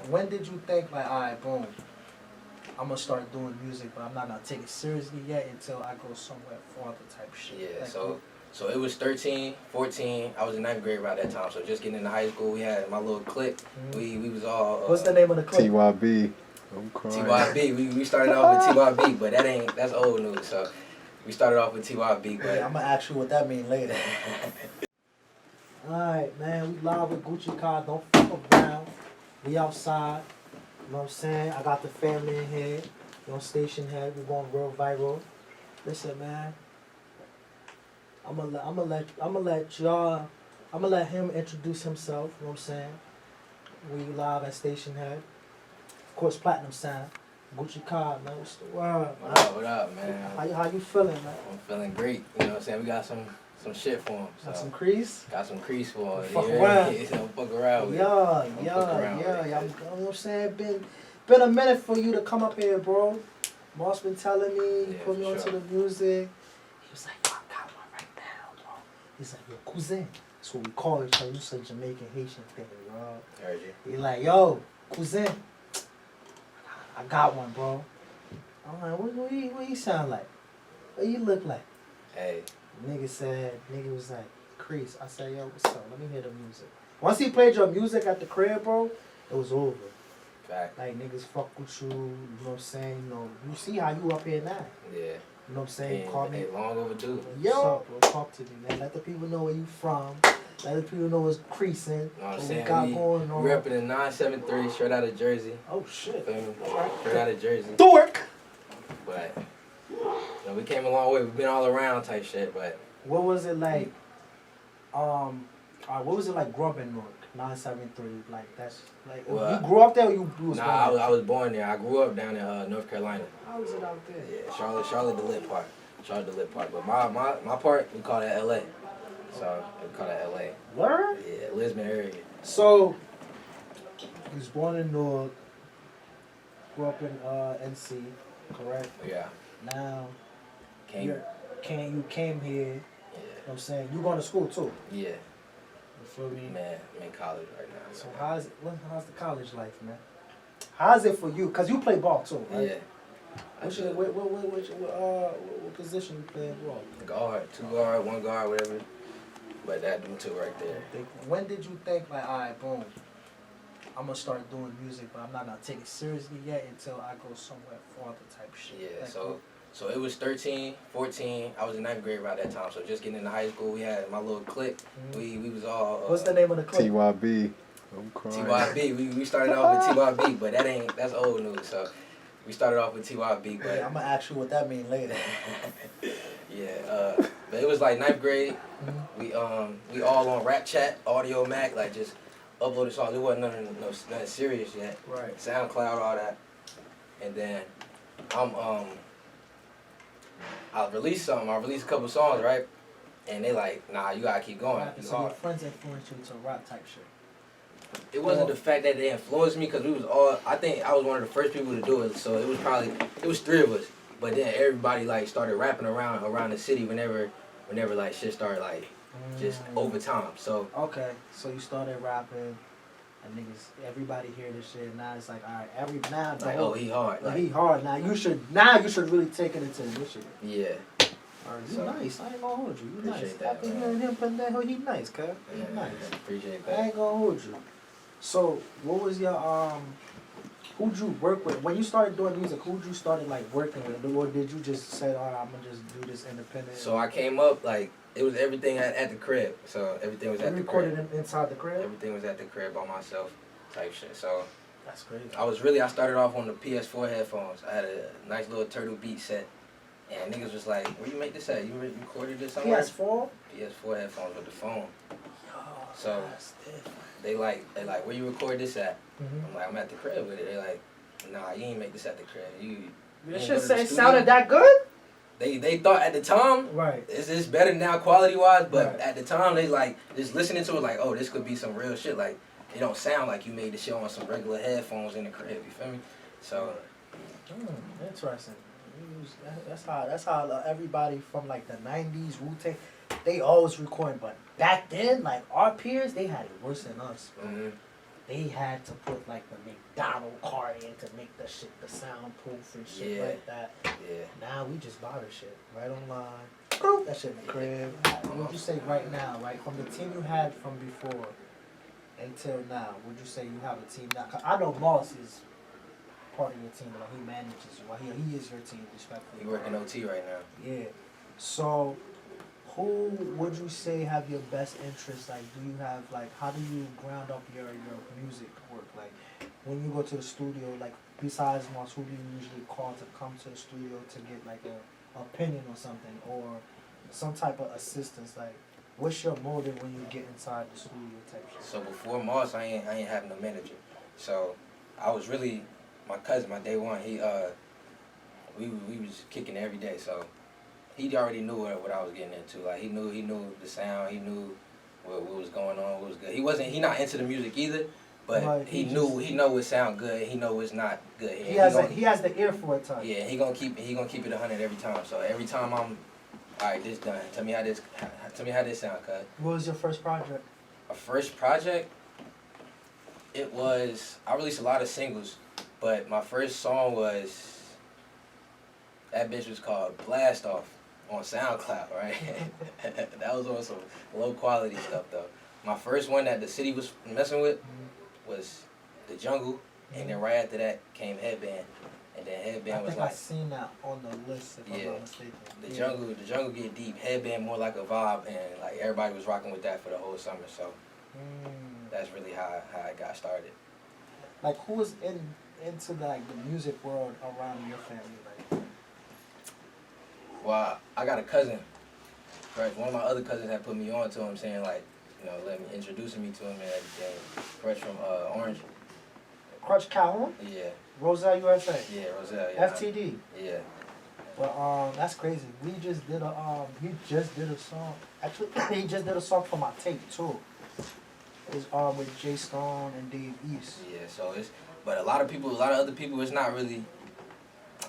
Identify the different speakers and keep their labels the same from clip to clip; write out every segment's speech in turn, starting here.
Speaker 1: when did you think like, all right, boom, I'm gonna start doing music, but I'm not gonna take it seriously yet until I go somewhere farther type shit?
Speaker 2: Yeah,
Speaker 1: like,
Speaker 2: so it was 13, 14. I was in 9th grade around that time. So just getting into high school, we had my little clique. We was all.
Speaker 1: What's the name of the clique?
Speaker 3: TYB. I'm crying.
Speaker 2: TYB. We started off with TYB, but that's old news. So we started off with TYB. But
Speaker 1: I'm gonna ask you what that means later. Alright, man, we live with Gucci Car. Don't fuck around. We outside. You know what I'm saying? I got the family in here. We on STATIONHEAD. We going real viral. Listen, man. I'm gonna let him introduce himself. You know what I'm saying? We live at STATIONHEAD. Of course, Platinum Sound. Gucci Car, man. What's the word?
Speaker 2: What up, man?
Speaker 1: How you feeling, man?
Speaker 2: I'm feeling great. You know what I'm saying? We got some shit for him. So.
Speaker 1: Got some crease?
Speaker 2: Got some crease for him.
Speaker 1: Fuck around.
Speaker 2: Don't fuck around with
Speaker 1: Yeah. You know what I'm saying? Been a minute for you to come up here, bro. Moss been telling me, put me onto the music. He was like, yo, I got one right now, bro. He's like, yo, cousin. That's what we call each other. You say Jamaican, Haitian thing, bro.
Speaker 2: Heard you.
Speaker 1: He like, yo, cousin. I got one, bro. I'm like, what he sound like? What he look like?
Speaker 2: Hey.
Speaker 1: Nigga was like, crease. I said, yo, what's up? Let me hear the music. Once he played your music at the crib, bro, it was over.
Speaker 2: Fact.
Speaker 1: Like, niggas fuck with you, you know what I'm saying? You know, you see how you up here now.
Speaker 2: Yeah.
Speaker 1: You know what I'm saying? Call me.
Speaker 2: Long overdue.
Speaker 1: Yo. What's up, bro? Talk to me, man. Let the people know where you from. Let the people know what's creasing.
Speaker 2: You know what I'm saying?
Speaker 1: We got going on.
Speaker 2: We repping the 973, straight out of Jersey.
Speaker 1: Oh, shit.
Speaker 2: Right. Straight out of Jersey.
Speaker 1: Dork!
Speaker 2: But, you know, we came a long way. We've been all around type shit, but.
Speaker 1: What was it like, what was it like growing up in Newark? 973, like that's like you grew up there or you was born there?
Speaker 2: I was born there. I grew up down in North Carolina.
Speaker 1: How was it out there?
Speaker 2: Yeah, Charlotte the lit part. But my part we call that LA. So we call that LA.
Speaker 1: Word?
Speaker 2: Yeah, Lisbon area.
Speaker 1: So you was born in Newark, grew up in NC, correct?
Speaker 2: Yeah.
Speaker 1: Now
Speaker 2: you
Speaker 1: came here, you know what I'm saying? You going to school too?
Speaker 2: Yeah.
Speaker 1: You feel me?
Speaker 2: Man, I'm in college right now.
Speaker 1: So how's the college life, man? How's it for you? Cause you play ball too, right?
Speaker 2: Yeah.
Speaker 1: What position you play ball?
Speaker 2: Guard, 2 guard, 1 guard, whatever. But that them two right there.
Speaker 1: When did you think like, all right, boom, I'm gonna start doing music, but I'm not gonna take it seriously yet until I go somewhere farther type shit?
Speaker 2: Yeah.
Speaker 1: Like,
Speaker 2: So it was 13, 14. I was in 9th grade around that time. So just getting into high school, we had my little clique. We was all.
Speaker 1: What's the name of the clique?
Speaker 3: TYB. I'm crying.
Speaker 2: TYB. We started off with TYB, but that's old news. So we started off with TYB, but
Speaker 1: I'm gonna ask you what that means later.
Speaker 2: Yeah. But it was like 9th grade. We all on Rap Chat, Audio Mac, like just uploaded songs. It wasn't nothing serious yet.
Speaker 1: Right.
Speaker 2: SoundCloud, all that, and then I released something. I released a couple songs, right? And they like, nah, you gotta keep going.
Speaker 1: So your friends influenced you to rap type shit?
Speaker 2: It wasn't the fact that they influenced me, because we was all, I think I was one of the first people to do it, so it was 3 of us. But then everybody like started rapping around the city whenever like shit started like just over time. So
Speaker 1: okay, so you started rapping, and niggas, everybody hear this shit. Now it's like, all right, now
Speaker 2: like, oh, he hard.
Speaker 1: Like, he hard. Now you should really take it into initiative.
Speaker 2: Yeah.
Speaker 1: Alright, you nice. I ain't gonna hold you. You nice.
Speaker 2: That,
Speaker 1: after hearing him put that, he nice, cuz. He nice.
Speaker 2: Appreciate that.
Speaker 1: I ain't gonna hold you. So, what was your who'd you work with when you started doing music? Who'd you started like working with, or did you just say, all right, I'm gonna just do this independent?
Speaker 2: So I came up like it was everything at the crib. So everything was at the crib.
Speaker 1: You recorded inside the crib?
Speaker 2: Everything was at the crib by myself, type shit. So
Speaker 1: that's crazy.
Speaker 2: I started off on the PS4 headphones. I had a nice little Turtle Beat set, and niggas was like, "Where you make this at? You recorded this somewhere?"
Speaker 1: PS4?
Speaker 2: PS4 headphones with the phone.
Speaker 1: Yo,
Speaker 2: so they like, where you record this at?
Speaker 1: Mm-hmm.
Speaker 2: I'm like, I'm at the crib with it. They like, nah, you ain't make this at the crib.
Speaker 1: That shit sounded that good?
Speaker 2: They thought at the time,
Speaker 1: right?
Speaker 2: It's better now quality wise, but
Speaker 1: right.
Speaker 2: at the time they like just listening to it like, oh, this could be some real shit. Like it don't sound like you made the shit on some regular headphones in the crib. You feel me? So
Speaker 1: interesting. That's how everybody from like the 90s, Wu-Tang, they always recording. But back then, like our peers, they had it worse than us. Bro.
Speaker 2: Mm-hmm.
Speaker 1: they had to put like the McDonald card in to make the shit the soundproof and shit like that.
Speaker 2: Yeah.
Speaker 1: Now we just buy the shit right online. That shit in the crib. What would you say right now, right? From the team you had from before until now, would you say you have a team now? 'Cause I know Moss is part of your team, but like he manages you. Well, he is your team, respectfully.
Speaker 2: He working OT right now.
Speaker 1: Yeah. So, who would you say have your best interest? Like, do you have like, how do you ground up your music work? Like, when you go to the studio, like besides Moss, who do you usually call to come to the studio to get like a opinion or something, or some type of assistance? Like, what's your motive when you get inside the studio type shit?
Speaker 2: So before Moss, I ain't having no manager. So I was really my cousin, my day one. He we was kicking every day. So he already knew what I was getting into. Like he knew the sound. He knew what was going on. What was good. He not into the music either. But
Speaker 1: Right,
Speaker 2: he know what sound good. He know what's not good.
Speaker 1: He has the ear for it. Type.
Speaker 2: Yeah, he gonna keep it 100 every time. So every time I'm, all right, this done. Tell me how this sound, cuz.
Speaker 1: What was your first project?
Speaker 2: A first project? It was, I released a lot of singles, but my first song was, that bitch was called Blast Off on SoundCloud, right? That was on some low quality stuff though. My first one that the city was messing with was The Jungle, and then right after that came Headband. And then Headband was like,
Speaker 1: I seen that on the list if I'm not mistaken.
Speaker 2: The jungle get deep. Headband more like a vibe, and like everybody was rocking with that for the whole summer. So that's really how I got started.
Speaker 1: Like, who was into like the music world around your family? Like,
Speaker 2: well, I got a cousin. Right, one of my other cousins had put me on to him, saying like, let me introducing me to him and everything. Fresh from Orange.
Speaker 1: Crutch Calhoun?
Speaker 2: Yeah.
Speaker 1: Roselle USA.
Speaker 2: Yeah, Roselle. Yeah.
Speaker 1: FTD.
Speaker 2: Yeah.
Speaker 1: But that's crazy. We just did he just did a song. Actually, he just did a song for my tape too. It's with Jay Stone and Dave East.
Speaker 2: Yeah. So but a lot of other people, it's not really.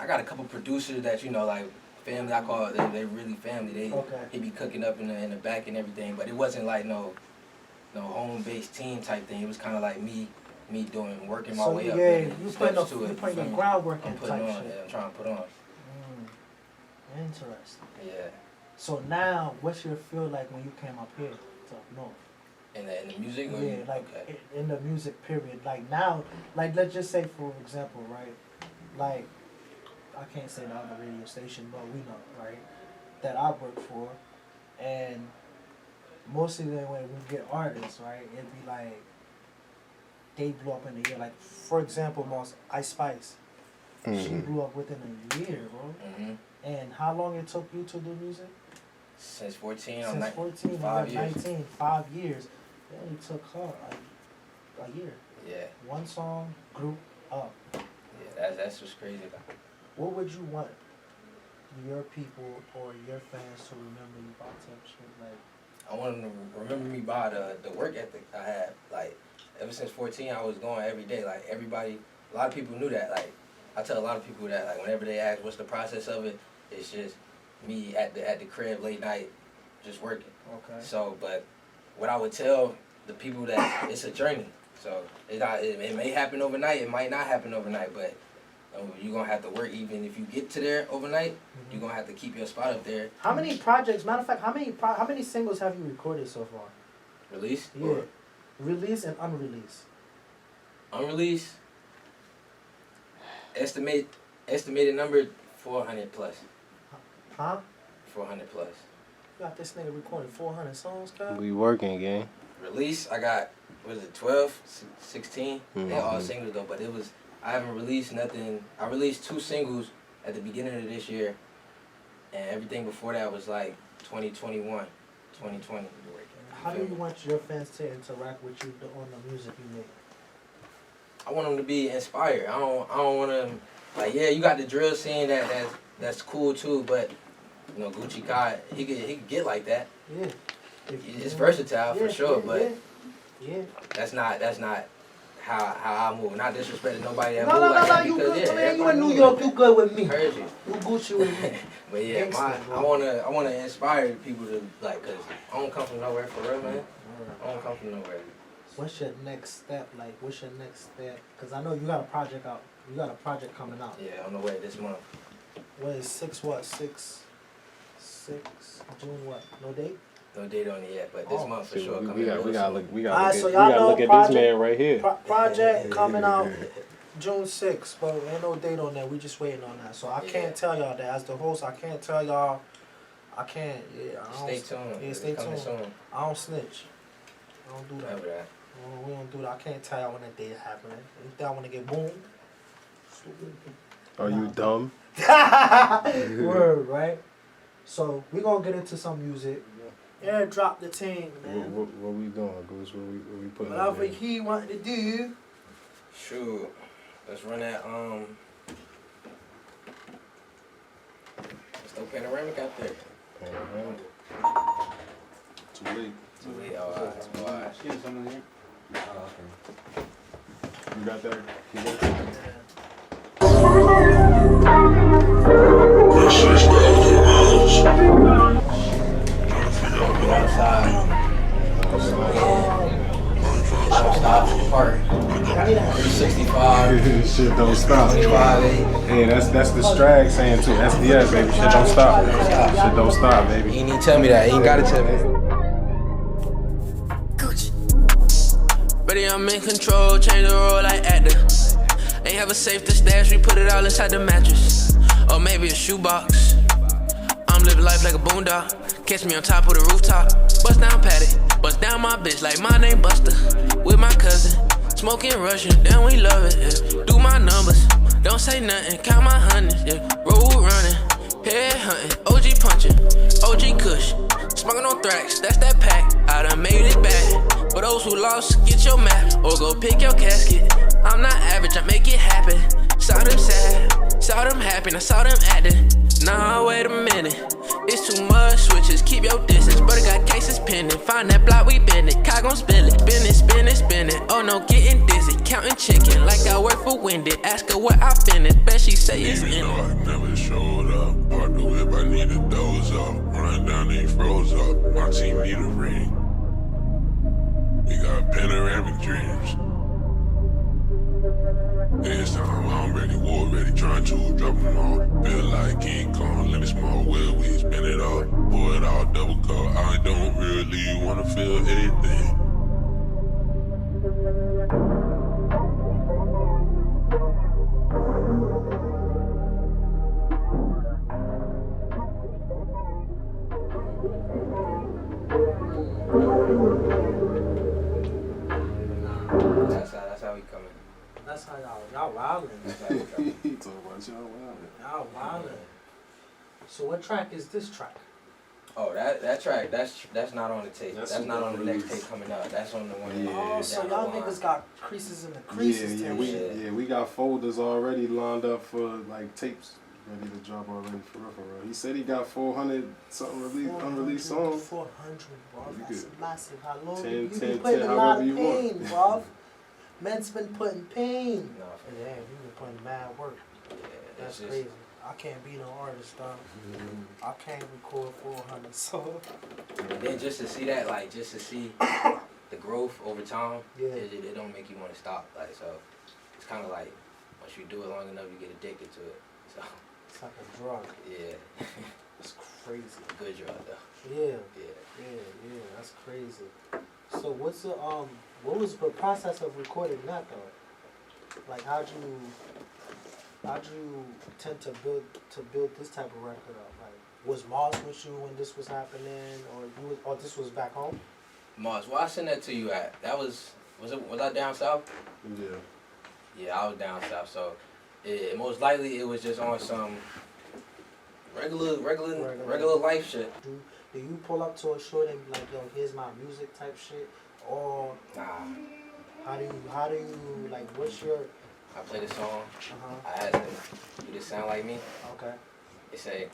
Speaker 2: I got a couple producers that like family. I call they really family. He be cooking up in the back and everything. But it wasn't like no home based team type thing. It was kind of like me working my way up.
Speaker 1: Yeah, you putting your groundwork in type shit.
Speaker 2: Yeah, I'm trying to put on.
Speaker 1: Interesting.
Speaker 2: Yeah.
Speaker 1: So now, what's your feel like when you came up here to up north?
Speaker 2: In the music? Or
Speaker 1: in the music period. Like now, like let's just say for example, right? Like, I can't say the other radio station, but we know, right? That I work for, and mostly then when we get artists, right? It'd be like, they blew up in a year. Like, for example, Ice Spice. She blew up within a year, bro.
Speaker 2: Mm-hmm.
Speaker 1: And how long it took you to do music?
Speaker 2: Since 14.
Speaker 1: Since 14,
Speaker 2: 5 years.
Speaker 1: 19, 5 years. It only took her a year.
Speaker 2: Yeah.
Speaker 1: One song, group up.
Speaker 2: Yeah, that's what's crazy about it.
Speaker 1: What would you want your people or your fans to remember you by type shit? Like,
Speaker 2: I want them to remember me by the work ethic I had. Like, ever since 14, I was going every day. Like, everybody, a lot of people knew that. Like, I tell a lot of people that, like, whenever they ask what's the process of it, it's just me at the crib late night just working.
Speaker 1: okay.
Speaker 2: So, but what I would tell the people that it's a journey. So, it may happen overnight, it might not happen overnight, but you're going to have to work. Even if you get to there overnight, you're going to have to keep your spot up there.
Speaker 1: How many projects, matter of fact, how many singles have you recorded so far?
Speaker 2: Released?
Speaker 1: Yeah. Released and unreleased.
Speaker 2: Unreleased? Estimated number 400 plus.
Speaker 1: Huh?
Speaker 2: 400 plus.
Speaker 1: You got this nigga recording 400 songs, guys?
Speaker 3: We working, gang.
Speaker 2: Release, I got, 12, 16? They're all singles though, but I haven't released nothing. I released 2 singles at the beginning of this year, and everything before that was like 2021, 2020.
Speaker 1: How do you want your fans to interact with you on the music you make?
Speaker 2: I want them to be inspired. I don't want them, like, yeah, you got the drill scene that's cool too, but Gucci God, he could get like that.
Speaker 1: Yeah.
Speaker 2: It's versatile for sure, but
Speaker 1: yeah.
Speaker 2: That's not how I move. Not disrespecting nobody that
Speaker 1: No,
Speaker 2: move like that
Speaker 1: you
Speaker 2: because
Speaker 1: good, man. You
Speaker 2: everybody
Speaker 1: in New
Speaker 2: move
Speaker 1: York,
Speaker 2: like
Speaker 1: you good with me.
Speaker 2: Heard you.
Speaker 1: You Gucci with me.
Speaker 2: But yeah,
Speaker 1: Gangsta,
Speaker 2: I wanna inspire people to, like, cause I don't come from nowhere for real, man. I don't come from nowhere.
Speaker 1: What's your next step? Like, what's your next step? Because I know you got a project out. You got a project coming out.
Speaker 2: Yeah, on the way this month.
Speaker 1: What is 6 what? 6 June what? No date?
Speaker 2: No date on it yet, but this month for sure.
Speaker 3: We gotta look
Speaker 1: Alright, so
Speaker 3: at,
Speaker 1: y'all
Speaker 3: we gotta
Speaker 1: know
Speaker 3: look at
Speaker 1: project-
Speaker 3: this man right here.
Speaker 1: Project coming out June 6th, but ain't no date on that. We just waiting on that. So I
Speaker 2: Yeah.
Speaker 1: can't tell y'all that. As the host, I can't tell y'all. I can't. Yeah, I don't.
Speaker 2: Stay tuned.
Speaker 1: Yeah, stay
Speaker 2: Coming
Speaker 1: tuned.
Speaker 2: soon.
Speaker 1: I don't snitch. I don't do that.
Speaker 2: Remember that.
Speaker 1: We don't do that. I can't tell y'all when that date happening. If I want to get boomed.
Speaker 3: Are you dumb?
Speaker 1: Word, right? So we gonna get into some music. Yeah, drop the thing, man.
Speaker 3: What we doing, Goose? What we putting up
Speaker 1: Whatever
Speaker 3: there?
Speaker 1: he wanted to do.
Speaker 2: Shoot. Let's run that let's throw panoramic out there.
Speaker 3: Too late.
Speaker 2: Too late. Alright.
Speaker 3: You got that?
Speaker 2: Park. 365.
Speaker 3: Shit don't stop.
Speaker 2: 25.
Speaker 3: Hey, that's the Strag saying too. SDS, baby. Shit don't stop. Shit don't stop, baby.
Speaker 2: You need to tell me that. You ain't gotta tell me.
Speaker 4: Ready, I'm in control, change the role like actor. Ain't have a safe to stash, we put it all inside the mattress. Or maybe a shoebox. I'm living life like a boondock. Catch me on top of the rooftop. Bust down Patty, bust down my bitch like my name Buster. With my cousin, smoking Russian, then we love it, yeah. Do my numbers, don't say nothing, count my hundreds, yeah. Road running, head hunting, OG punching, OG Kush. Smoking on Thrax, that's that pack. I done made it back. For those who lost, get your map or go pick your casket. I'm not average, I make it happen. Saw them sad, saw them happy, I saw them acting. Nah, wait a minute. It's too much switches, keep your distance. But I got cases pending. Find that block, we bend it. Cock gon' spill it. Spin it, spin it, spin it. Oh no, getting dizzy. Counting chicken like I work for Wendy. Ask her where I finished. Bet she say it's in it.
Speaker 5: I never showed up. Park the whip, I need a doze up. Run down, he froze up. My team need a ring. We got panoramic dreams. This time I'm ready, war ready, trying to drop them all. Feel like King Kong, let me small wheel, we spin it all. Pour it all, double cup, I don't really wanna feel anything.
Speaker 2: That's how we coming.
Speaker 1: That's how y'all wildin'.
Speaker 2: That's how we coming.
Speaker 3: He talking about y'all
Speaker 1: Y'all wildin'. So what track is this track?
Speaker 2: Oh, that track, that's not on the tape.
Speaker 3: That's
Speaker 2: That's not on the next
Speaker 3: release.
Speaker 2: tape coming out. That's on the one.
Speaker 3: Yeah.
Speaker 1: Oh, so
Speaker 2: down the
Speaker 1: y'all
Speaker 2: line.
Speaker 1: niggas got creases in the creases.
Speaker 3: Yeah,
Speaker 1: type shit.
Speaker 3: we got folders already lined up for like tapes ready to drop already for real. He said he got 400 something unreleased songs.
Speaker 1: 400, bro.
Speaker 3: You
Speaker 1: That's
Speaker 3: could-
Speaker 1: massive. How long
Speaker 3: 10,
Speaker 1: you
Speaker 3: 10,
Speaker 1: been putting
Speaker 3: 10,
Speaker 1: a lot
Speaker 3: however
Speaker 1: of
Speaker 3: you want.
Speaker 1: pain, bro. Man's been putting pain.
Speaker 2: No, for
Speaker 1: Yeah, you been putting mad work.
Speaker 2: yeah,
Speaker 1: That's
Speaker 2: it's just,
Speaker 1: crazy. I can't be no artist, dog. I can't record 400 songs.
Speaker 2: And then just to see that, like, just to see the growth over time,
Speaker 1: Yeah.
Speaker 2: it don't make you want to stop. Like, so it's kind of like once you do it long enough, you get addicted to it. So
Speaker 1: It's like a drug.
Speaker 2: yeah,
Speaker 1: It's crazy.
Speaker 2: a good drug though.
Speaker 1: Yeah,
Speaker 2: Yeah.
Speaker 1: yeah, that's crazy. So what's the what was the process of recording that though? Like how'd you tend to build this type of record up? Like was Mars with you when this was happening, or this was back home?
Speaker 2: Mars, where I sent that to you at? That was I down south?
Speaker 3: Yeah.
Speaker 2: Yeah, I was down south. So most likely it was just on some regular life shit.
Speaker 1: Do you pull up to a show and be like, yo, here's my music type shit, or
Speaker 2: Nah,
Speaker 1: how do you like what's your
Speaker 2: I played a song.
Speaker 1: uh-huh.
Speaker 2: I asked them, "Do this sound like me?"
Speaker 1: Okay.
Speaker 2: They say,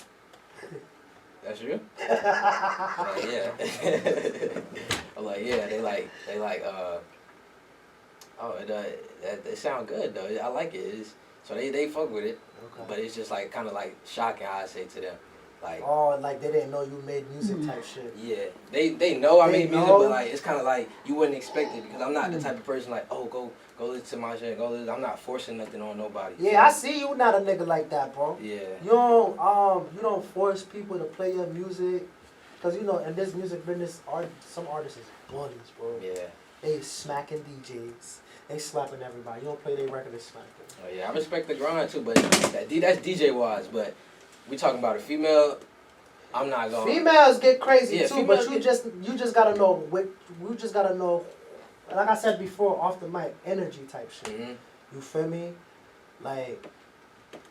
Speaker 2: "That's you?" I'm like, yeah. I'm like, yeah. They like, oh, it sound good though. I like it. So they fuck with it,
Speaker 1: Okay.
Speaker 2: but it's just like kind of like shocking how I say to them, Like,
Speaker 1: oh, like they didn't know you made music type shit.
Speaker 2: Yeah, they know I made music,
Speaker 1: know.
Speaker 2: but like it's kind of like you wouldn't expect it because I'm not the type of person like, oh, go listen to my shit, go listen. I'm not forcing nothing on nobody.
Speaker 1: Yeah, I see you not a nigga like that, bro.
Speaker 2: Yeah.
Speaker 1: You don't force people to play your music, cause you know in this music business, some artists is bullies, bro.
Speaker 2: Yeah.
Speaker 1: They smacking DJs, they slapping everybody. You don't play their record, they smack them.
Speaker 2: Oh yeah, I respect the grind too, but that's DJ wise. But we talking about a female. I'm not going.
Speaker 1: Females get crazy
Speaker 2: Yeah,
Speaker 1: too, but you just gotta know you just gotta know. Like I said before, off the mic, energy type shit.
Speaker 2: Mm-hmm.
Speaker 1: You feel me? Like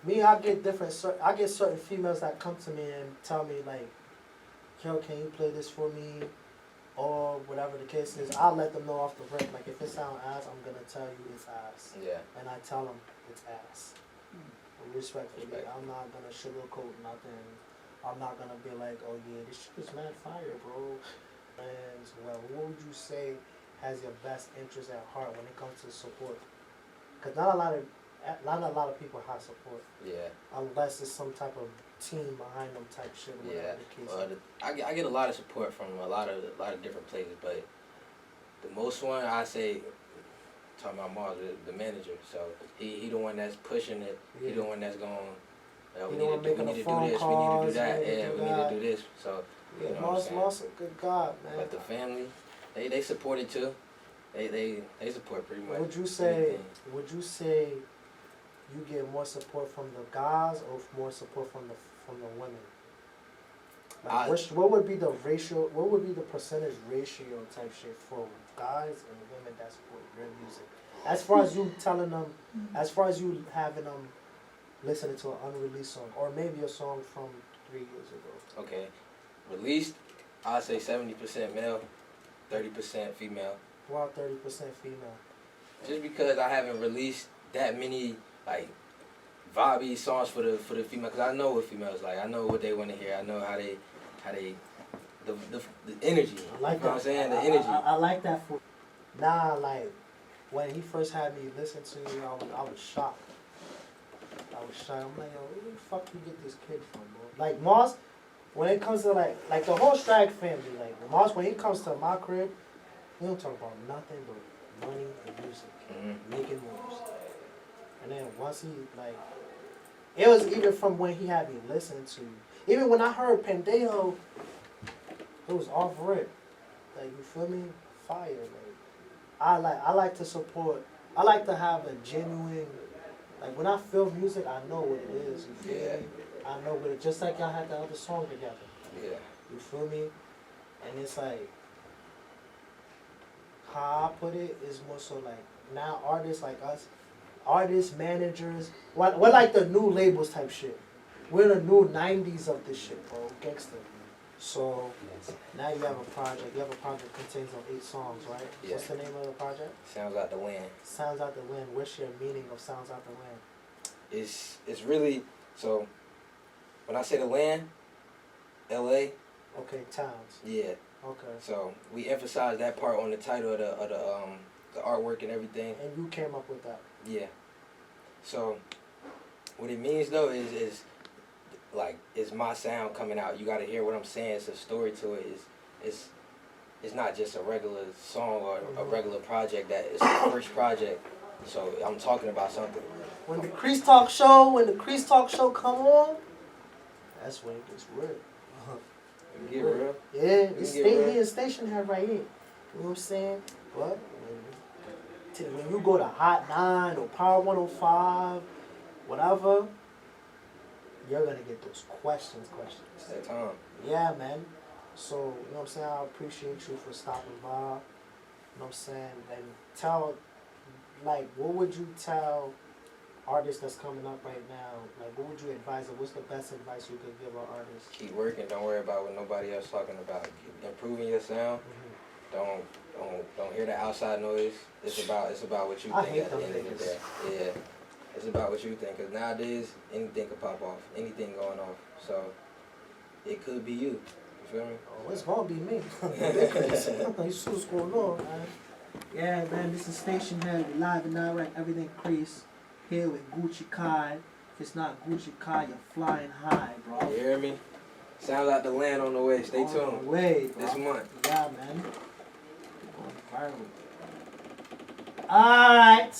Speaker 1: me, I get certain females that come to me and tell me like, "Yo, can you play this for me?" Or whatever the case is. I'll let them know off the rip. Like if it sound ass, I'm gonna tell you it's ass.
Speaker 2: Yeah.
Speaker 1: And I tell them it's ass. Respectfully, I'm not gonna sugarcoat nothing. I'm not gonna be like, oh yeah, this shit is mad fire, bro. And well, what would you say has your best interest at heart when it comes to support? Because not a lot of people have support.
Speaker 2: Yeah.
Speaker 1: Unless it's some type of team behind them type shit. Or whatever the case.
Speaker 2: Well, I get a lot of support from a lot of different places, but the most one I say, talking about Mars, the manager. So he the one that's pushing it.
Speaker 1: Yeah.
Speaker 2: He the one that's going. We
Speaker 1: You know,
Speaker 2: need to do this. We need to do that. Yeah, we need to do this. So.
Speaker 1: Yeah,
Speaker 2: You know what I'm saying?
Speaker 1: Moss, good God, man.
Speaker 2: But the family, they support it too. They support pretty much.
Speaker 1: Would you say
Speaker 2: anything.
Speaker 1: you get more support from the guys or more support from the women? Like what would be the ratio? What would be the percentage ratio type shit for guys and women that support your music? As far as you telling them, as far as you having them listening to an unreleased song or maybe a song from 3 years ago.
Speaker 2: Okay, released, I'd say 70% male, 30% female.
Speaker 1: Well, 30% female.
Speaker 2: Just because I haven't released that many like vibey songs for the female, because I know what females like. I know what they want to hear. I know how they the energy.
Speaker 1: I like
Speaker 2: you know
Speaker 1: that.
Speaker 2: what I'm saying? The energy.
Speaker 1: I like that for. Nah, like when he first had me listen to you, I was shocked. I'm like, yo, where the fuck you get this kid from, bro? Like Moss, when it comes to like the whole Strike family, like Moss, when he comes to my crib, he don't talk about nothing but money and music, making moves. And then once he it was even from when he had me listen to, even when I heard Pendejo, it was off rip. Like you feel me? Fire. Like I like to support. I like to have a genuine. Like when I feel music, I know what it is. You feel me? I know what it. Just like y'all had the other song together.
Speaker 2: Yeah.
Speaker 1: You feel me? And it's like how I put it is more so like now artists like us, artists, managers, we're like the new labels type shit. We're the new 90s of this shit, bro. Gangster. So now you have a project. You have a project that contains of 8 songs, right?
Speaker 2: Yeah.
Speaker 1: What's the name of the project?
Speaker 2: Sounds Out The Land.
Speaker 1: Sounds Out The Land. What's your meaning of Sounds Out The Land?
Speaker 2: It's really, so when I say the land, LA.
Speaker 1: Okay, towns.
Speaker 2: Yeah.
Speaker 1: Okay.
Speaker 2: So we emphasize that part on the title of the artwork and everything.
Speaker 1: And you came up with that.
Speaker 2: Yeah. So what it means though is like it's my sound coming out. You gotta hear what I'm saying. It's a story to it. It's not just a regular song or a regular project. That it's the first project. So I'm talking about something.
Speaker 1: When the Crease Talk Show come on, that's when it gets real.
Speaker 2: You get real.
Speaker 1: Yeah, this STATIONHEAD right here. You know what I'm saying? But when you go to Hot 9 or Power 105, whatever, you're gonna get those questions.
Speaker 2: It's that time.
Speaker 1: Yeah, man. So, you know what I'm saying? I appreciate you for stopping by. You know what I'm saying? And tell, like, what would you tell artists that's coming up right now? Like, what would you advise them? What's the best advice you could give an artist?
Speaker 2: Keep working. Don't worry about what nobody else talking about. Keep improving your sound. Don't hear the outside noise. It's about what you think at the end of the day. Yeah. It's about what you think. Because nowadays, anything could pop off. Anything going off. So, it could be you. You feel me?
Speaker 1: Oh, it's gonna be me. You see what's going on, man. Yeah, man, this is STATIONHEAD, live and direct, everything Crease. Here with Gucci Kai. If it's not Gucci Kai, you're flying high, bro.
Speaker 2: You hear me? Sounds Out The Land on the way. Stay
Speaker 1: On the
Speaker 2: tuned.
Speaker 1: way, bro.
Speaker 2: This month.
Speaker 1: Yeah, man. Going viral. Alright.